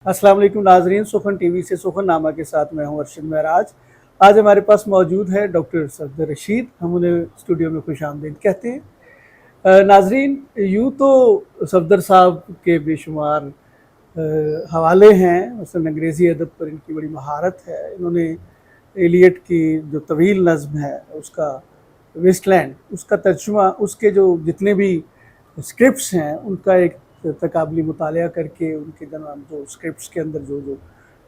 अस्सलाम वालेकुम नाजरीन, सुखन टीवी से सुखन नामा के साथ मैं हूं अरशद महराज। आज हमारे पास मौजूद है डॉक्टर सफदर रशीद। हम उन्हें स्टूडियो में खुशामदीद कहते हैं। नाजरीन, यूँ तो सफदर साहब के बेशुमार हवाले हैं, मसलन अंग्रेज़ी अदब पर इनकी बड़ी महारत है। इन्होंने एलियट की जो तवील नज़्म है उसका वेस्टलैंड, उसका तर्जुमा, उसके जो जितने भी स्क्रिप्ट्स हैं उनका एक तकाबली मुतालिया करके उनके जो स्क्रिप्ट्स के अंदर जो जो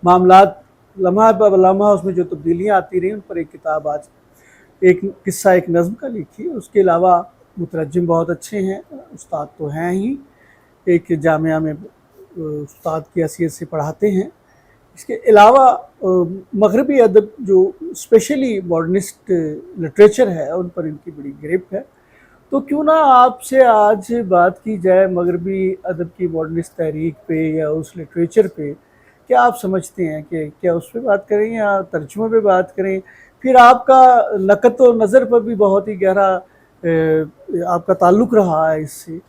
मामलात लम्हा ब लम्हा उसमें जो तब्दीलियाँ आती रहीं, उन पर एक किताब आज एक किस्सा एक नज़्म का लिखी है। उसके अलावा मुतरज्जिम बहुत अच्छे हैं, उस्ताद तो हैं ही, एक जामिया में उस्ताद की हैसियत से पढ़ाते हैं। इसके अलावा मगरबी अदब जो स्पेशली मॉडर्निस्ट लिटरेचर है उन पर इनकी बड़ी ग्रिप है। तो क्यों ना आपसे आज बात की जाए मगरबी अदब की मॉडर्निस्ट तहरीक पे या उस लिटरेचर पे। क्या आप समझते हैं कि क्या उस पर बात करें या तर्जुमे पे बात करें? फिर आपका नक़द व नज़र पर भी बहुत ही गहरा आपका ताल्लुक़ रहा है इससे।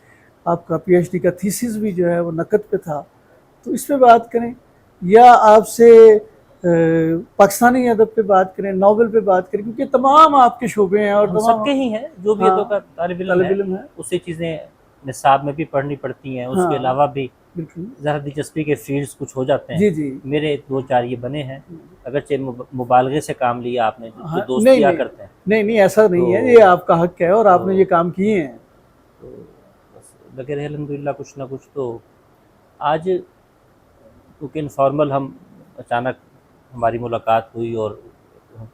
आपका पीएचडी का थीसिस भी जो है वो नक़द पे था। तो इस पे बात करें या आपसे पाकिस्तानी अदब पे बात करें, नॉवल पे बात करें, क्योंकि तमाम आपके शोबे हैं और हम तमाम सबके ही हैं जो भी अदब का तालिब इल्म है उसे चीज़ें निसाब में भी पढ़नी पड़ती हैं। उसके अलावा भी ज़रा दिलचस्पी के फील्ड्स कुछ हो जाते हैं। जी जी, मेरे 2-4 ये बने हैं, अगरचे मुबालगे से काम लिया आपने, जो दोस्त नहीं किया नहीं करते हैं। नहीं ऐसा नहीं है, ये आपका हक है और आपने ये काम किए हैं। तो बस लगे रहे अल्हम्दुलिल्लाह कुछ ना कुछ। तो आज क्योंकि इनफॉर्मल हम अचानक हमारी मुलाकात हुई और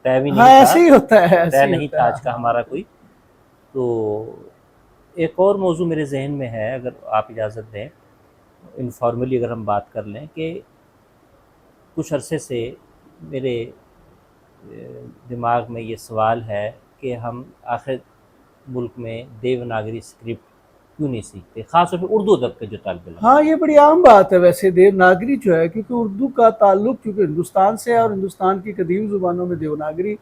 तय भी नहीं था, ऐसे ही होता है, तय नहीं था आज का हमारा कोई। तो एक और मौजू मेरे जहन में है, अगर आप इजाज़त दें, इनफॉर्मली अगर हम बात कर लें, कि कुछ अरसे से मेरे दिमाग में ये सवाल है कि हम आखिर मुल्क में देवनागरी स्क्रिप्ट क्यों नहीं सीखते, ख़ास तौर पर उर्दू अदब के जो तालिब इल्म। हाँ, ये बड़ी आम बात है वैसे देवनागरी जो है, क्योंकि उर्दू का ताल्लुक क्योंकि हिंदुस्तान से है और हिंदुस्तान की कदीम ज़ुबानों में देवनागरी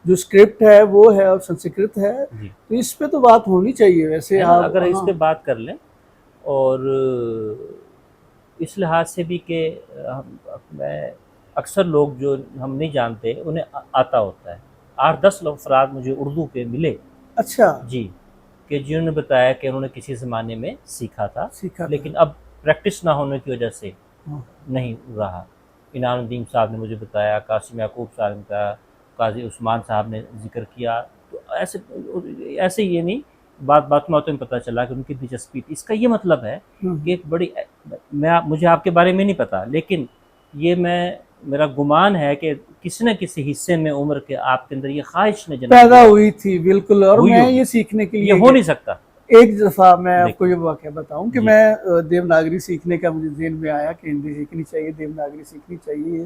जो स्क्रिप्ट है वो है और संस्कृत है। तो इस पे तो बात होनी चाहिए वैसे। आप अगर इस पे बात कर लें, और इस लिहाज से भी कि मैं अक्सर लोग जो हम नहीं जानते उन्हें आता होता है। 8-10 अफराद मुझे उर्दू के मिले, अच्छा जी, कि जिन्होंने बताया कि उन्होंने किसी ज़माने में सीखा था, लेकिन अब प्रैक्टिस ना होने की वजह से नहीं रहा। इनामुद्दीन साहब ने मुझे बताया, कासिम याकूब साहब ने बताया, काजी उस्मान साहब ने जिक्र किया। तो ऐसे ये नहीं, बात में पता चला कि उनकी दिलचस्पी थी। इसका ये मतलब है कि एक बड़ी मुझे आपके बारे में नहीं पता, लेकिन ये मेरा गुमान है कि किसी न किसी हिस्से में उम्र के आपके अंदर ये ख्वाहिश ने पैदा हुई थी। बिल्कुल, और मैं ये सीखने के लिए, ये हो नहीं सकता। एक दफ़ा मैं आपको ये वाक़या बताऊं कि मैं देवनागरी सीखने का मुझे ज़हन में आया कि हिंदी सीखनी चाहिए, देवनागरी सीखनी चाहिए,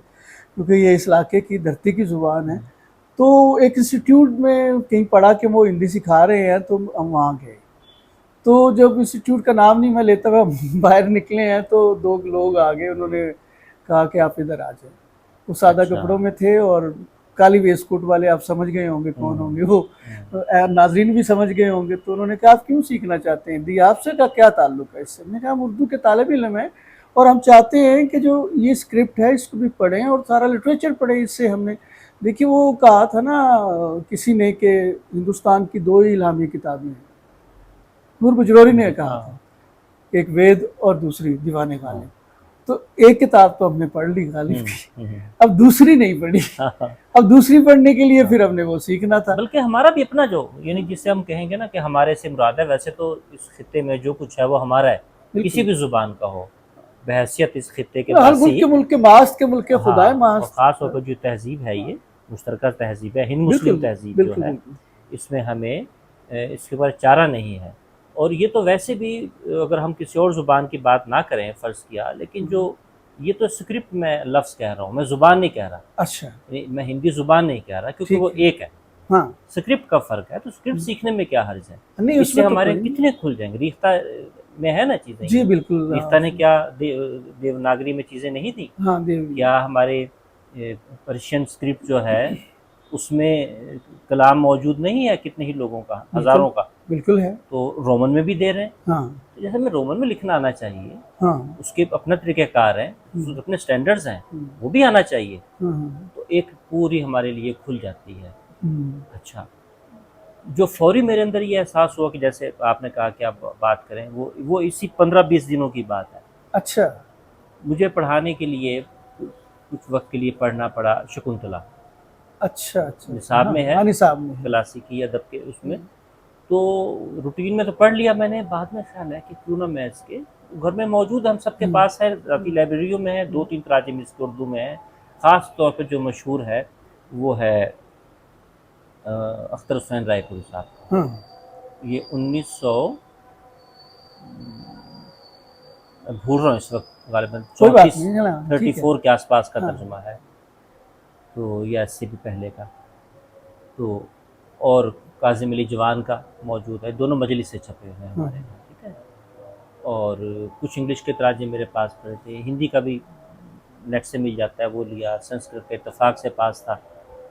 क्योंकि ये इस इलाके की धरती की ज़ुबान है। तो एक इंस्टीट्यूट में कहीं पढ़ा कि वो हिंदी सिखा रहे हैं, तो हम वहाँ गए। तो जब इंस्टीट्यूट का नाम नहीं मैं लेता, वह बाहर निकले हैं तो 2 लोग आ गए। उन्होंने कहा कि आप इधर आ जाए। वो सादा कपड़ों में थे और काली वेस्टकोट वाले, आप समझ गए होंगे कौन होंगे वो, नाजरीन भी समझ गए होंगे। तो उन्होंने कहा आप क्यों सीखना चाहते हैं हिंदी, आपसे का क्या ताल्लुक है इससे? मैंने कहा हम उर्दू के तालिब इल्म हैं और हम चाहते हैं कि जो ये स्क्रिप्ट है इसको भी पढ़ें और सारा लिटरेचर पढ़ें। इससे हमने देखिए वो कहा था ना किसी ने कि हिंदुस्तान की 2 ही इल्हामी किताबें हैं। नूर बजरोरी ने कहा था, एक वेद और दूसरी दीवाने गालिब। तो एक किताब तो हमने पढ़ ली गालिब की, अब दूसरी नहीं पढ़ी। अब दूसरी पढ़ने के लिए फिर हमने वो सीखना था। बल्कि हमारा भी अपना जो, यानी जिसे हम कहेंगे ना कि हमारे से मुराद है, वैसे तो इस खित्ते में जो कुछ है वो हमारा है, किसी भी जुबान का हो, बहैसियत इस खित्ते के हर मुल्क के मास्त के मुल्क के खुदाए मास्त। खास तौर पर जो तहजीब है, ये मुश्तरका तहजीब है, हिंद मुस्लिम तहजीब जो है, इसमें हमें इसके ऊपर चारा नहीं है। और ये तो वैसे भी अगर हम किसी और ज़ुबान की बात ना करें, फ़र्ज़ किया, लेकिन जो ये तो स्क्रिप्ट में लफ्ज़ कह रहा हूँ, मैं ज़ुबान नहीं कह रहा। अच्छा, मैं हिंदी ज़ुबान नहीं कह रहा, क्योंकि वो एक है। हाँ, स्क्रिप्ट का फ़र्क है, तो स्क्रिप्ट सीखने में क्या हर्ज है? इससे हमारे कितने खुल जाएंगे। रीख्ता में है ना चीज़ें, जी बिल्कुल। रीख्ता ने क्या देवनागरी में चीज़ें नहीं दी? हाँ, क्या हमारे पर्शियन स्क्रिप्ट जो है उसमें कलाम मौजूद नहीं है कितने ही लोगों का, हज़ारों का? बिल्कुल है। तो रोमन में भी दे रहे हैं। हाँ तो जैसे हमें रोमन में लिखना आना चाहिए, हाँ। उसके अपना तरीक़ाकार है, उसके अपने स्टैंडर्ड्स हैं, वो भी आना चाहिए। तो एक पूरी हमारे लिए खुल जाती है। अच्छा, जो फौरी मेरे अंदर ये एहसास हुआ कि जैसे आपने कहा कि आप बात करें, वो इसी 15-20 दिनों की बात है। अच्छा मुझे पढ़ाने के लिए कुछ वक्त के लिए पढ़ना पड़ा शकुंतला। अच्छा अच्छा। निसाब हाँ में है, हाँ, निसाब में है। क्लासिकी अदब के उसमें। तो रूटीन में तो पढ़ लिया मैंने, बाद में ख्याल है कि क्यों ना मैं इसके घर में मौजूद, हम सबके पास है, राती लाइब्रेरियों में है, 2-3 तराजिम इसके उर्दू में है। ख़ास तौर पर जो मशहूर है वो है अख्तर हुसैन रायपुरी साहब का। हाँ ये 1900 भूल रहा हूँ इस वक्त, गालिबन कोई बात 34 नहीं है ना, ठीक है। 34 के आसपास का हाँ। तर्जुमा है। तो ये 80 भी पहले का। तो और काज़िम अली जवान का मौजूद है, दोनों मजलिस से छपे हुए हैं हमारे यहाँ, ठीक है। और कुछ इंग्लिश के तराजिम मेरे पास पड़े थे, हिंदी का भी नेट से मिल जाता है, वो लिया। संस्कृत के इत्तेफाक से पास था,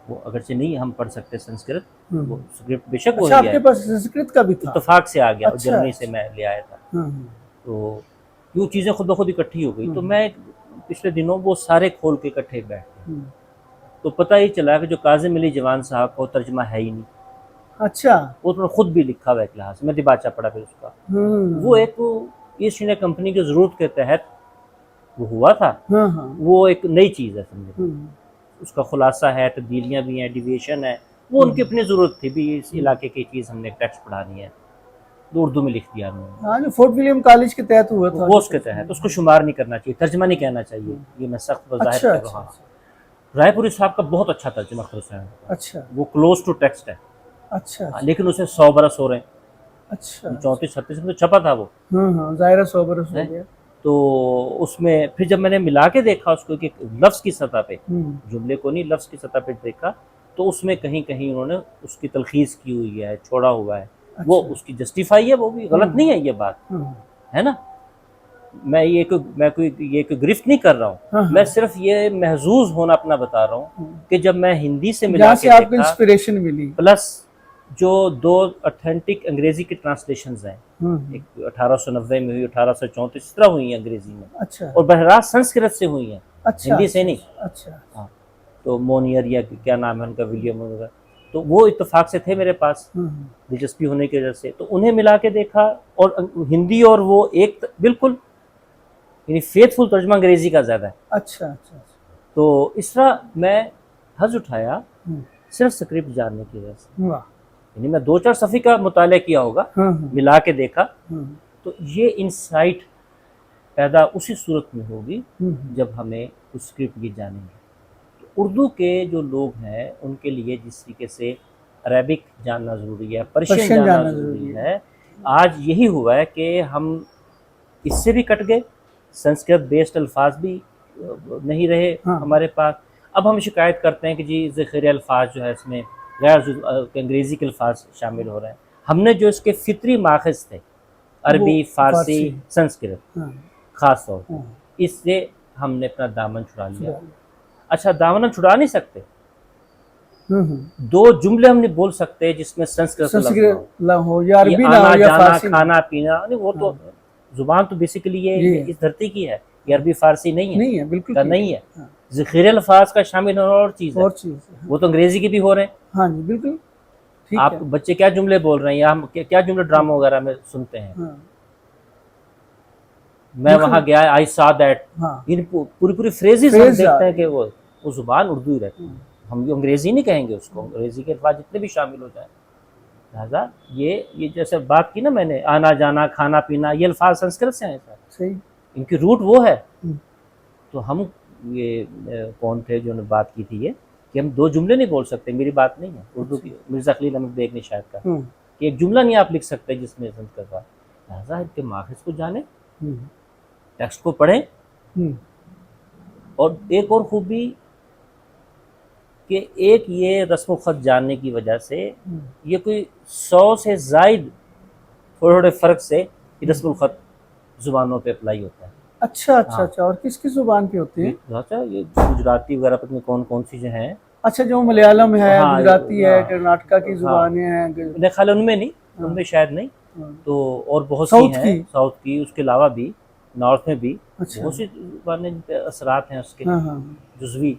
वो अगरचे नहीं हम पढ़ सकते संस्कृत, वो स्क्रिप्ट बेशक अच्छा, वही है, आपके पास संस्कृत का भी था? इत्तेफाक से आ गया, अच्छा, जर्मनी से मैं ले आया था। हाँ। तो यूँ चीज़ें खुद ब खुद इकट्ठी हो गई। तो मैं पिछले दिनों वो सारे खोल के इकट्ठे बैठ गए। तो पता ही चला कि जो काज़िम अली जवान साहब का तर्जमा है ही नहीं। अच्छा। वो तो खुद भी लिखा हुआ है एक लिहाज से, मैं दिबाचा पढ़ा फिर उसका। वो एक ईस्ट इंडिया कंपनी की ज़रूरत के तहत वो हुआ था। वो एक नई चीज़ है, समझे। उसका खुलासा है, तब्दीलियाँ भी हैं, डिविएशन है, वो उनकी अपनी ज़रूरत थी भी, इस इलाके की चीज़ हमने टेक्स्ट पढ़ानी है, तो उर्दू में लिख दिया उन्होंने। हाँ, जो फोर्ट विलियम कॉलेज के तहत हुआ था, वो उसके तहत, उसको शुमार नहीं करना चाहिए, तर्जमा नहीं कहना चाहिए, ये मैं सख्त वज़ाहिर कर रहा हूँ। रायपुरी साहब का बहुत अच्छा तर्जमा अख्तर हुसैन का। अच्छा। वो क्लोज टू टेक्स्ट है। अच्छा। लेकिन उसे 100 बरस हो रहे हैं। अच्छा। 34-36 में तो छपा था वो। ज़ाहिर है 100 बरस हो गया। तो उसमें फिर जब मैंने मिला के देखा उसको कि लफ्ज़ की सतह पे, जुमले को नहीं, लफ्ज़ की सतह पे देखा, तो उसमें कहीं कहीं उन्होंने उसकी तलखीस की हुई है, छोड़ा हुआ है। अच्छा। वो उसकी जस्टिफाई है, वो भी गलत नहीं है ये बात, है ना। मैं ये कोई गिरफ्त नहीं कर रहा हूँ, मैं सिर्फ ये महजूज होना अपना बता रहा हूँ कि जब मैं हिंदी से मिला के आपको इंस्पिरेशन मिली, प्लस जो 2 ऑथेंटिक अंग्रेजी की ट्रांसलेशंस हैं, एक 1890 में हुई, 1834 इस तरह हुई है अंग्रेजी में। अच्छा। और बहराज संस्कृत से हुई हैं। अच्छा, हिंदी से नहीं। अच्छा। हाँ, तो मोनियर या क्या नाम है उनका, विलियम वगैरह, तो वो इत्तेफाक से थे मेरे पास, दिलचस्पी होने की वजह से, तो उन्हें मिला के देखा, और हिंदी और वो एक बिल्कुल यानी फेथफुल तर्जमा अंग्रेजी का ज़्यादा है। अच्छा अच्छा। तो इस तरह मैं हज उठाया सिर्फ स्क्रिप्ट जानने की वजह से। यानी मैं 2-4 सफ़े का मुताला किया होगा, मिला के देखा, तो ये इंसाइट पैदा उसी सूरत में होगी जब हमें उस स्क्रिप्ट की जानेंगे। तो उर्दू के जो लोग हैं उनके लिए जिस तरीके से अरबिक जानना ज़रूरी है, पर्शियन जानना ज़रूरी है, आज यही हुआ है कि हम इससे भी कट गए, संस्कृत बेस्ड अल्फाज भी नहीं रहे हमारे पास। अब हम शिकायत करते हैं कि जी ज़ख़ीरे अल्फाज जो है इसमें गैर अंग्रेज़ी के अल्फाज शामिल हो रहे हैं। हमने जो इसके फितरी माखज़ थे, अरबी, फ़ारसी, संस्कृत ख़ास तौर पर, इससे हमने अपना दामन छुड़ा लिया। अच्छा, दामन छुड़ा नहीं सकते, 2 जुमले हम नहीं बोल सकते जिसमें संस्कृत हो या अरबी ना हो या फारसी, खाना पीना नहीं, वो तो जुबान तो बेसिकली ये इस धरती की है, ये अरबी फारसी नहीं है, बिल्कुल नहीं है। ज़ख़ीरे अल्फाज का शामिल होना और चीज़ है, वो तो अंग्रेजी के भी हो रहे हैं। हाँ जी, बिल्कुल। आप बच्चे क्या जुमले बोल रहे हैं, या हम क्या जुमले ड्रामा वगैरह में सुनते हैं। मैं वहाँ गया, आई सा दैट, इन पूरी फ्रेजेस हम देखते हैं कि वो जुबान उर्दू ही रहती है, हम अंग्रेजी नहीं कहेंगे उसको, अंग्रेजी के अल्फाज जितने भी शामिल हो जाए। लिहाजा ये जैसे बात की ना मैंने, आना जाना, खाना पीना, ये अल्फाज संस्कृत से हैं सर, इनकी रूट वो है। तो हम ये कौन थे जो ने बात की थी ये कि हम 2 जुमले नहीं बोल सकते, मेरी बात नहीं है, उर्दू की मिर्ज़ा खलील अहमद बेग ने शायद कहा कि एक जुमला नहीं आप लिख सकते जिसमें संस्कृत का। लिहाजा इनके माखज़ को जाने, टेक्स्ट को पढ़ें, और एक और खूबी कि एक ये रस्म ख़त जानने की वजह से ये कोई 100 से ज़ायद थोड़े फ़र्क से रस्म ख़त ज़ुबानों पे अप्लाई होता है। अच्छा अच्छा। अच्छा, और किस किस ज़ुबान पे होते हैं? अच्छा, ये गुजराती वगैरह पता नहीं कौन कौन सी जो हैं। अच्छा, जो मलयालम है, गुजराती है, कर्नाटका की ज़ुबानें हैं, मेरे ख्याल उनमें नहीं, उनमें शायद नहीं, हाँ। तो और बहुत साउथ सी हैं की? साउथ की, उसके अलावा भी नॉर्थ में भी अच्छा। बहुत सी ज़ुबानें जिन पे असरात हैं उसके, हाँ, हाँ। जुज़वी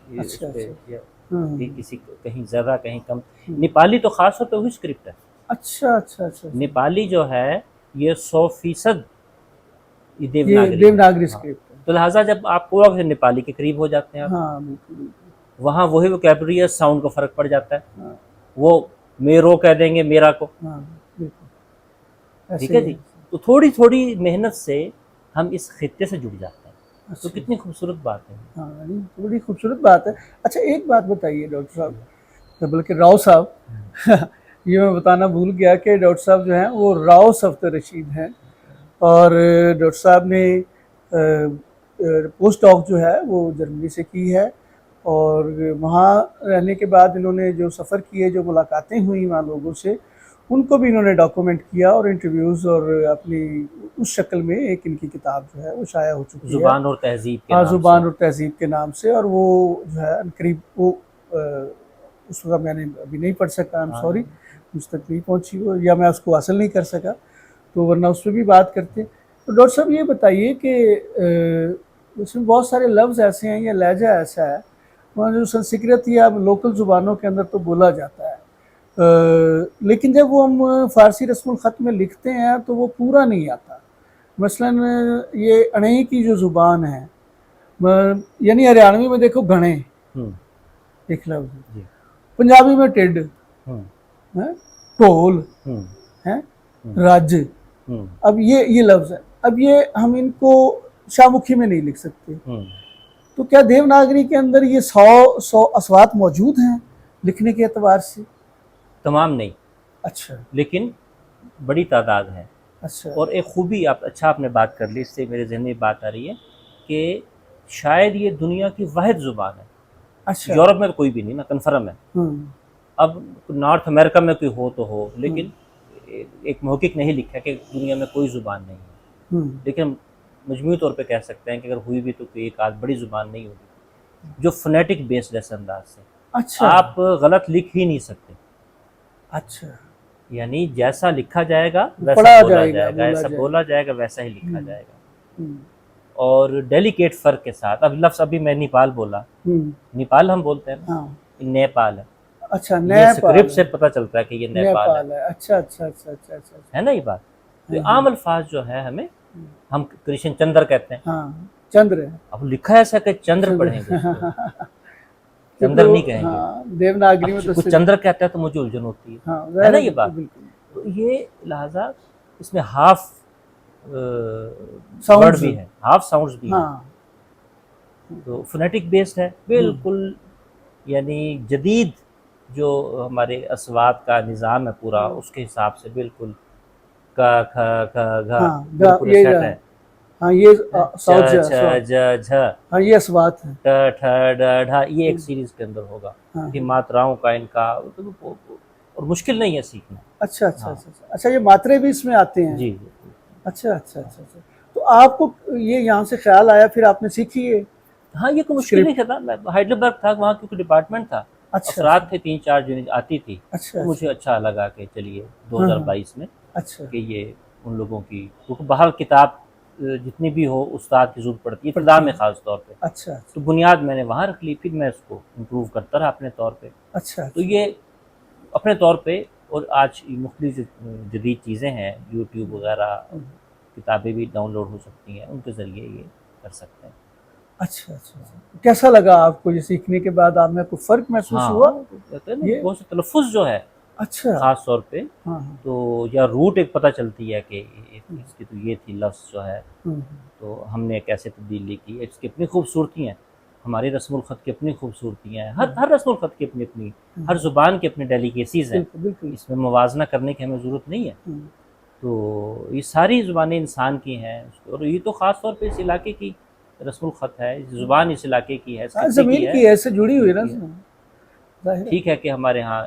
ये उस अच्छा, पे, अच्छा। या हाँ, कि हाँ। किसी कहीं ज़्यादा कहीं कम। हुँ। नेपाली तो ख़ास तौर पे वही स्क्रिप्ट है। अच्छा, अच्छा, अच्छा, अच्छा। नेपाली जो है ये 100% ये ये देवनागरी है। देवनागरी हाँ, स्क्रिप्ट है। तो लिहाजा जब आप पूरा नेपाली के करीब हो जाते हैं आप, हाँ, बिल्कुल, बिल्कुल। वहाँ वही वोकैब्युलरी है, साउंड का फ़र्क पड़ जाता है। हाँ, वो मेरो कह देंगे मेरा को, हाँ, बिल्कुल, ठीक ऐसे है ही जी। है। तो थोड़ी-थोड़ी मेहनत से हम इस खित्ते से जुड़ जाते हैं। तो अच्छा, कितनी खूबसूरत बात है। हाँ, नहीं, तो बड़ी खूबसूरत बात है। अच्छा, एक बात बताइए डॉक्टर साहब, बल्कि राव साहब, ये मैं बताना भूल गया कि डॉक्टर साहब जो हैं वो राव सफ़दर रशीद हैं, और डॉक्टर साहब ने पोस्ट डॉक जो है वो जर्मनी से की है, और वहाँ रहने के बाद इन्होंने जो सफ़र किए, जो मुलाकातें हुई वहाँ लोगों से, उनको भी इन्होंने डॉक्यूमेंट किया, और इंटरव्यूज़ और अपनी उस शक्ल में एक इनकी किताब जो है वो शाया हो चुकी है। ज़ुबान और तहज़ीब के हाँ, नाम से। ज़ुबान और तहज़ीब के नाम से, और वो जो है करीब वो उस वक़्त मैंने अभी नहीं पढ़ सका, आई एम सॉरी, हाँ, मुझ तक नहीं पहुँची वो, या मैं उसको हासिल नहीं कर सका, तो वरना उस पे भी बात करते। तो डॉक्टर साहब ये बताइए कि उसमें बहुत सारे लफ्ज़ ऐसे हैं या लहजा ऐसा है, वहाँ जो संस्कृत या लोकल ज़ुबानों के अंदर तो बोला जाता है, लेकिन जब वो हम फ़ारसी रस्मुल ख़त में लिखते हैं तो वो पूरा नहीं आता। मसलन ये अणई की जो ज़ुबान है, यानी हरियाणवी में देखो घणे, हुँ, एक लफ्ज़, जी। पंजाबी में टिड हुँ, है, ढोल हुँ, है, हुँ, रज। हुँ, अब ये लफ्ज़ है, अब ये हम इनको शाहमुखी में नहीं लिख सकते, हुँ। तो क्या देवनागरी के अंदर ये 100 अस्वात मौजूद हैं लिखने के एतबार से? तमाम नहीं, अच्छा, लेकिन बड़ी तादाद है। अच्छा। और एक खूबी आपने बात कर ली, इससे मेरे ज़हन में बात आ रही है कि शायद ये दुनिया की वाहिद ज़ुबान है। अच्छा। यूरोप में तो कोई भी नहीं ना, कन्फर्म है। हुँ, अब नॉर्थ अमेरिका में कोई हो तो हो, हुँ, लेकिन एक महक़िक़ नहीं लिखा कि दुनिया में कोई ज़ुबान नहीं है। हुँ। लेकिन मजमूई तौर पे कह सकते हैं कि अगर हुई भी तो कोई एक आध बड़ी ज़ुबान नहीं होगी, जो फ़ोनेटिक बेस्ड है इस अंदाज़ से। अच्छा, आप गलत लिख ही नहीं सकते। अच्छा। यानी जैसा लिखा जाएगा वैसा पढ़ा बोला जाएगा, जाएगा, बोला ऐसा जाएगा। बोला जाएगा वैसा ही लिखा हुँ, जाएगा। हुँ, और डेलिकेट फ़र्क के साथ, अब लफ्ज़ अभी मैं नेपाल बोला, हुँ, नेपाल हम बोलते हैं ना, हाँ। ये नेपाल है। अच्छा, ये नेपाल स्क्रिप्ट से है, पता चलता है कि ये नेपाल है। नेपाल है। अच्छा, अच्छा, अच्छा, अच्छा, अच्छा, अच्छा। है ना ये बात? तो ये हाँ, हाँ, आम अल्फ़ाज़ जो है हमें, हुँ, हम कृष्ण चंद्र कहते हैं। हाँ, चंद्र है, अब लिखा है ऐसा कि चंद्र चंद्र। पढ़ेंगे उसको, क्योंकि चंद्र वो, नहीं कहेंगे। हाँ, देवनागरी अब में तो कोई सिर्फ, चंद्र कहता है तो मुझे उलझन होती हाँ, है ज़ाहिर ना है, ये बिल्कुल, बात? बिल्कुल। तो ये लिहाजा इसमें हाफ़ वर्ड साउंड्स, भी है, हाफ़ साउंड्स भी हैं। हाँ, तो फ़ोनेटिक बेस्ड है, हुँ, बिल्कुल। यानी जदीद जो हमारे अस्वात का निज़ाम है पूरा, हाँ, उसके हिसाब से बिल्कुल क, ख, ख, घ हाँ, बिल्कुल ये सेट है। हाँ, ये हैं? साउथ च, जा स्वा, छ, ज, झ, हाँ, ये अस्वात है। ट, ठ, ड, ढ, ये एक हुँ, सीरीज़ के अंदर होगा। हाँ, ये हाँ। मात्राओं का इनका और मुश्किल नहीं है सीखना। अच्छा, अच्छा, हाँ, अच्छा, अच्छा। अच्छा, ये मात्रे भी इसमें आते हैं। जी, जी। अच्छा, अच्छा, अच्छा, अच्छा। तो आपको ये यहाँ से ख़्याल आया, फिर आपने सीखी ये हाँ, ये कोई मुश्किल नहीं स्क्रिप्ट? था। मैं हाइडेलबर्ग था, वहाँ क्योंकि डिपार्टमेंट था, अच्छा, अफ़राद अच्छा। थे 3-4 जो आती थी, अच्छा, तो मुझे अच्छा। अच्छा लगा कि चलिए हाँ, हाँ। 2022 में अच्छा, कि ये उन लोगों की, क्योंकि बाहर किताब जितनी भी हो उस्ताद की ज़रूरत पड़ती है, इब्तिदा पड़ती में है। ख़ास तौर पे। अच्छा, तो अच्छा। बुनियाद मैंने वहाँ रख ली, फिर मैं उसको इम्प्रूव करता रहा अपने तौर पे। अच्छा, तो अच्छा। ये अपने तौर पे, और आज मुख्तलिफ जो जदीद चीज़ें हैं, यूट्यूब वगैरह, हुँ। किताबें भी डाउनलोड हो सकती हैं, उनके ज़रिए ये कर सकते हैं। अच्छा, अच्छा, अच्छा। कैसा लगा आपको ये सीखने के बाद, आप में कोई फ़र्क महसूस हुआ? हाँ, तो कहते हैं ना ये बहुत से तलफ़ुज़ जो है अच्छा। ख़ास तौर पे, हाँ, हाँ। तो या रूट एक पता चलती है कि हुँ, इसकी तो ये थी लफ्ज़ जो है, हुँ, हुँ, तो हमने कैसे तब्दीली की, इसकी अपनी खूबसूरती हैं। हमारी रस्मुल ख़त की अपनी खूबसूरतियाँ हैं, हुँ, हर हर रस्मुल ख़त की अपनी-अपनी, हुँ। हर ज़ुबान की अपनी डेलिकेसीज़ हैं। बिल्कुल, बिल्कुल। इसमें मुवाज़ना करने की हमें ज़रूरत नहीं है। हुँ। तो ये सारी ज़ुबानें इंसान की हैं, और ये तो ख़ास तौर पे इस इलाके की रस्मुल ख़त है, ज़ुबान इस इलाके की है, इस हाँ, खित्ते की ज़मीन है, की है, इससे जुड़ी हुई है ज़मीन ना, की है। ज़ाहिर है। ठीक है कि हमारे यहाँ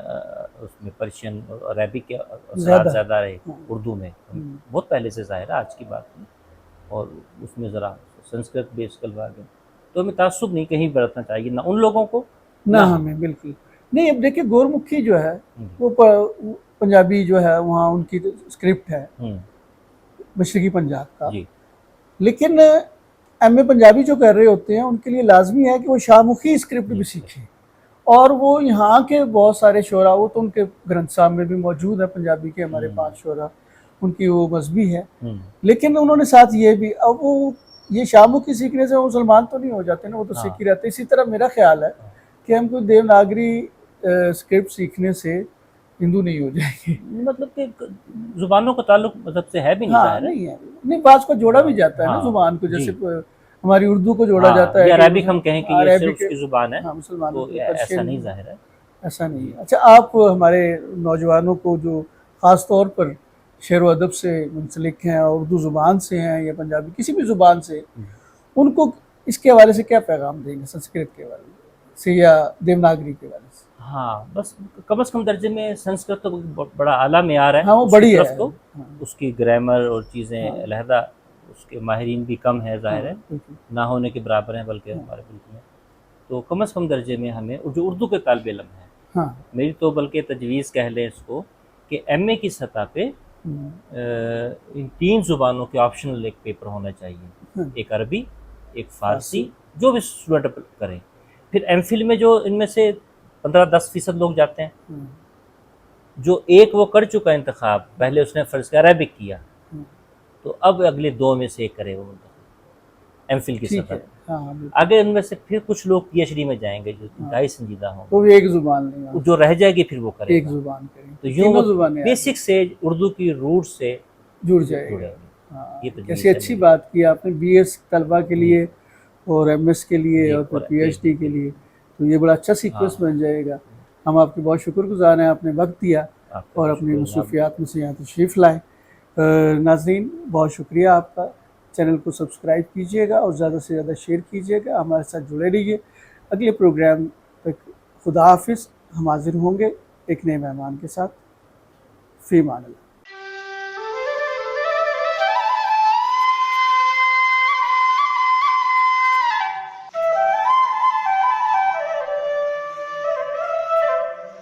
उसमें पर्शियन और अरबिक के असरात ज़्यादा। ज़्यादा रहे हाँ। उर्दू में, हुँ। बहुत पहले से ज़ाहिर है, आज की बात नहीं। और उसमें ज़रा संस्कृत बेस कल आ गए, तो हमें तासुब नहीं कहीं बरतना चाहिए, ना उन लोगों को, ना ना हमें। हमें, बिल्कुल। नहीं, अब देखिए, गोरमुखी जो है, हुँ, वो पंजाबी जो है वहाँ उनकी स्क्रिप्ट है मशरकी पंजाब का, जी लेकिन एमए पंजाबी जो कर रहे होते हैं उनके लिए लाजमी है कि वो शाहमुखी स्क्रिप्ट भी सीखें। और वो यहाँ के बहुत सारे शोरा, वो तो उनके ग्रंथ साहब में भी मौजूद है पंजाबी के हमारे 5 शोरा, उनकी वो मजहबी है, लेकिन उन्होंने साथ ये भी, अब वो ये शाहमुखी सीखने से वो मुसलमान तो नहीं हो जाते ना, वो तो सीख ही रहते। इसी तरह मेरा ख्याल है कि हम कोई देवनागरी स्क्रिप्ट सीखने से हिंदू नहीं हो जाएंगे, मतलब कि जुबानों का ताल्लुक मजहब से है भी नहीं, हाँ नहीं है, नहीं बात को जोड़ा भी जाता है ना जुबान को, जैसे हमारी उर्दू को जोड़ा जाता है, अरबिक हम कहें कि ये सिर्फ उसकी जुबान है, मुसलमानों तो ऐसा नहीं जाहिर है, ऐसा नहीं है। अच्छा, आप हमारे नौजवानों को जो ख़ास तौर पर शेर व अदब से मुंसलिक हैं और उर्दू ज़ुबान से हैं या पंजाबी किसी भी ज़ुबान से, उनको इसके हवाले से क्या पैगाम देंगे, संस्कृत के हवाले से या देवनागरी के हवाले से? हाँ बस कम से कम दर्जे में संस्कृत तो बड़ा आला मेयार है, हाँ वो बड़ी है, तो उसकी ग्रामर और चीज़ें अलहदा, उसके माहिरीन भी कम है, जाहिर है ना होने के बराबर हैं बल्कि हमारे मुल्क में, तो कम से कम दर्जे में हमें जो उर्दू के तालिब इल्म है, मेरी तो बल्कि तजवीज़ कह लें इसको कि एमए की सतह पे इन 3 ज़ुबानों के ऑप्शनल एक पेपर होना चाहिए, एक अरबी, एक फ़ारसी, जो भी स्टूडेंट करें। फिर एमफिल में जो इनमें से 15-10% लोग जाते हैं, जो एक वो कर चुका इंतखाब, पहले उसने फ़र्ज़ का अरबिक किया, तो अब अगले 2 में से एक करे वो एमफिल की सतह। आगे उनमें से फिर कुछ लोग पीएचडी में जाएंगे जो इंतहाई संजीदा हों, तो एक ज़ुबान नहीं, जो रह जाएगी फिर वो करेगा, एक ज़ुबान करेंगे, तो यूँ बेसिक से उर्दू की रूट से जुड़ जाएगा। ये तो कैसी अच्छी बात की आपने, बीएस तलबा के लिए और एमएस के लिए और फिर पीएचडी के लिए, तो ये बड़ा अच्छा सीक्वेंस बन जाएगा। हम आपके बहुत शुक्रगुजार हैं, आपने वक्त दिया और अपनी मसरूफियात में से यहाँ तशरीफ़ लाए। नाज़रीन बहुत शुक्रिया आपका, चैनल को सब्सक्राइब कीजिएगा और ज़्यादा से ज़्यादा शेयर कीजिएगा, हमारे साथ जुड़े रहिए। अगले प्रोग्राम तक खुदा हाफिज़, हम हाजिर होंगे एक नए मेहमान के साथ। फ़ी अमान अल्लाह।